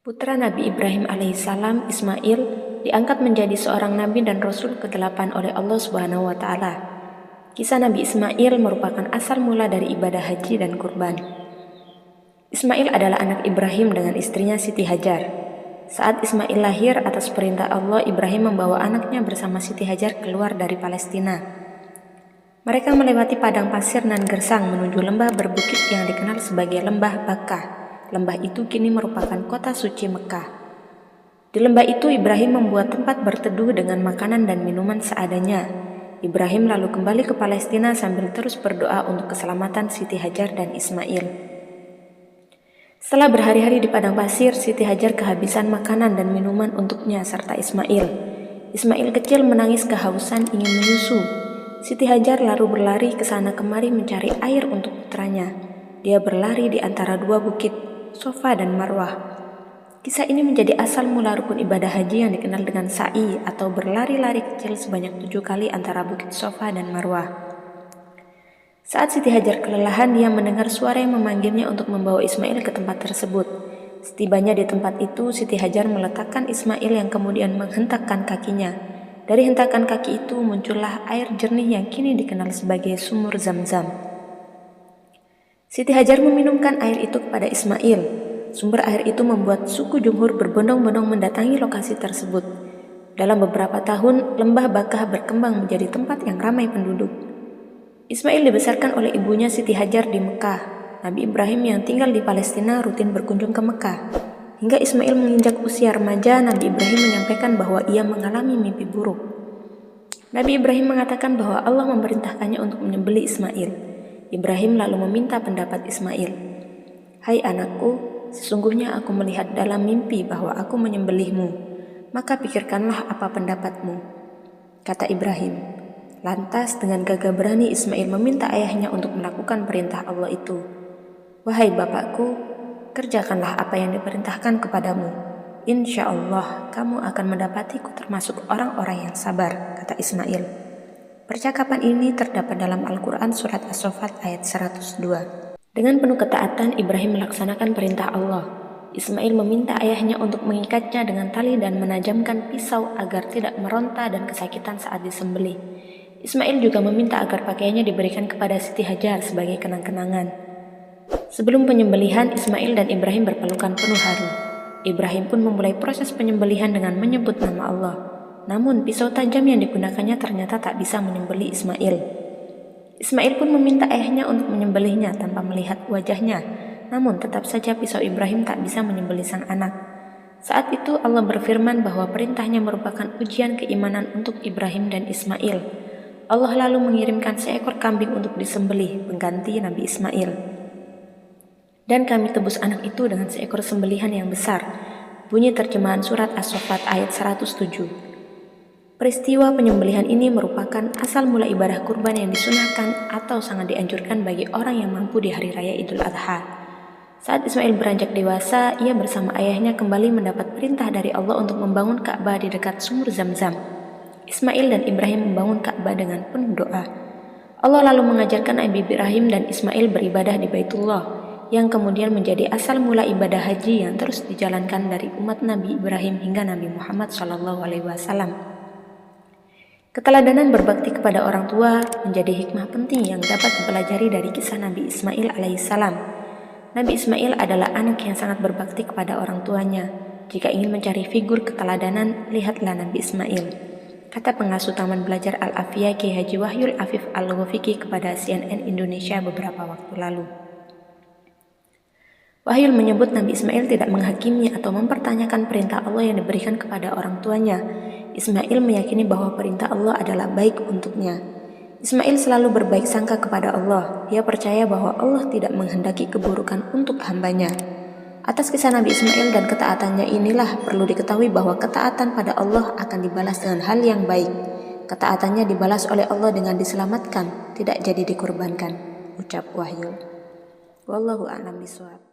Putra Nabi Ibrahim alaihissalam, Ismail, diangkat menjadi seorang nabi dan rasul ke-8 oleh Allah Subhanahu wa taala. Kisah Nabi Ismail merupakan asal mula dari ibadah haji dan kurban. Ismail adalah anak Ibrahim dengan istrinya Siti Hajar. Saat Ismail lahir, atas perintah Allah, Ibrahim membawa anaknya bersama Siti Hajar keluar dari Palestina. Mereka melewati padang pasir nan gersang menuju lembah berbukit yang dikenal sebagai Lembah Bakkah. Lembah itu kini merupakan kota suci Mekah. Di lembah itu Ibrahim membuat tempat berteduh dengan makanan dan minuman seadanya. Ibrahim lalu kembali ke Palestina sambil terus berdoa untuk keselamatan Siti Hajar dan Ismail. Setelah berhari-hari di padang pasir, Siti Hajar kehabisan makanan dan minuman untuknya serta Ismail. Ismail kecil menangis kehausan ingin menyusu. Siti Hajar lalu berlari ke sana kemari mencari air untuk putranya. Dia berlari di antara dua bukit, Safa dan Marwah. Kisah ini menjadi asal mula rukun ibadah haji yang dikenal dengan sa'i atau berlari-lari kecil sebanyak 7 kali antara bukit Safa dan Marwah. Saat Siti Hajar kelelahan, dia mendengar suara yang memanggilnya untuk membawa Ismail ke tempat tersebut. Setibanya di tempat itu, Siti Hajar meletakkan Ismail yang kemudian menghentakkan kakinya. Dari hentakan kaki itu muncullah air jernih yang kini dikenal sebagai sumur Zam-Zam. Siti Hajar meminumkan air itu kepada Ismail. Sumber air itu membuat suku Jumhur berbondong-bondong mendatangi lokasi tersebut. Dalam beberapa tahun, Lembah Bakkah berkembang menjadi tempat yang ramai penduduk. Ismail dibesarkan oleh ibunya Siti Hajar di Mekah. Nabi Ibrahim yang tinggal di Palestina rutin berkunjung ke Mekah. Hingga Ismail menginjak usia remaja, Nabi Ibrahim menyampaikan bahwa ia mengalami mimpi buruk. Nabi Ibrahim mengatakan bahwa Allah memerintahkannya untuk menyembelih Ismail. Ibrahim lalu meminta pendapat Ismail. "Hai anakku, sesungguhnya aku melihat dalam mimpi bahwa aku menyembelihmu. Maka pikirkanlah apa pendapatmu," kata Ibrahim. Lantas dengan gagah berani Ismail meminta ayahnya untuk melakukan perintah Allah itu. "Wahai bapakku, kerjakanlah apa yang diperintahkan kepadamu. Insya Allah kamu akan mendapatiku termasuk orang-orang yang sabar," kata Ismail. Percakapan ini terdapat dalam Al-Quran Surat As-Saffat ayat 102. Dengan penuh ketaatan, Ibrahim melaksanakan perintah Allah. Ismail meminta ayahnya untuk mengikatnya dengan tali dan menajamkan pisau agar tidak meronta dan kesakitan saat disembelih. Ismail juga meminta agar pakaiannya diberikan kepada Siti Hajar sebagai kenang-kenangan. Sebelum penyembelihan, Ismail dan Ibrahim berpelukan penuh haru. Ibrahim pun memulai proses penyembelihan dengan menyebut nama Allah. Namun pisau tajam yang digunakannya ternyata tak bisa menyembelih Ismail. Ismail pun meminta ayahnya untuk menyembelihnya tanpa melihat wajahnya. Namun tetap saja pisau Ibrahim tak bisa menyembelih sang anak. Saat itu Allah berfirman bahwa perintahnya merupakan ujian keimanan untuk Ibrahim dan Ismail. Allah lalu mengirimkan seekor kambing untuk disembelih pengganti Nabi Ismail. "Dan kami tebus anak itu dengan seekor sembelihan yang besar." Bunyi terjemahan surat As-Saffat ayat 107. Peristiwa penyembelihan ini merupakan asal mula ibadah kurban yang disunahkan atau sangat dianjurkan bagi orang yang mampu di hari raya Idul Adha. Saat Ismail beranjak dewasa, ia bersama ayahnya kembali mendapat perintah dari Allah untuk membangun Ka'bah di dekat sumur Zam-Zam. Ismail dan Ibrahim membangun Ka'bah dengan penuh doa. Allah lalu mengajarkan Nabi Ibrahim dan Ismail beribadah di Baitullah, yang kemudian menjadi asal mula ibadah haji yang terus dijalankan dari umat Nabi Ibrahim hingga Nabi Muhammad SAW. Keteladanan berbakti kepada orang tua menjadi hikmah penting yang dapat dipelajari dari kisah Nabi Ismail alaihissalam. Nabi Ismail adalah anak yang sangat berbakti kepada orang tuanya. Jika ingin mencari figur keteladanan, lihatlah Nabi Ismail, kata pengasuh Taman Belajar Al-Afiyah Ki Haji Wahyul Afif Al-Ghafiqi kepada CNN Indonesia beberapa waktu lalu. Wahyul menyebut Nabi Ismail tidak menghakimi atau mempertanyakan perintah Allah yang diberikan kepada orang tuanya. Ismail meyakini bahwa perintah Allah adalah baik untuknya. Ismail selalu berbaik sangka kepada Allah. Dia percaya bahwa Allah tidak menghendaki keburukan untuk hambanya. Atas kisah Nabi Ismail dan ketaatannya inilah perlu diketahui bahwa ketaatan pada Allah akan dibalas dengan hal yang baik. Ketaatannya dibalas oleh Allah dengan diselamatkan, tidak jadi dikorbankan, ucap Wahyul. Wallahu a'lam bishawab.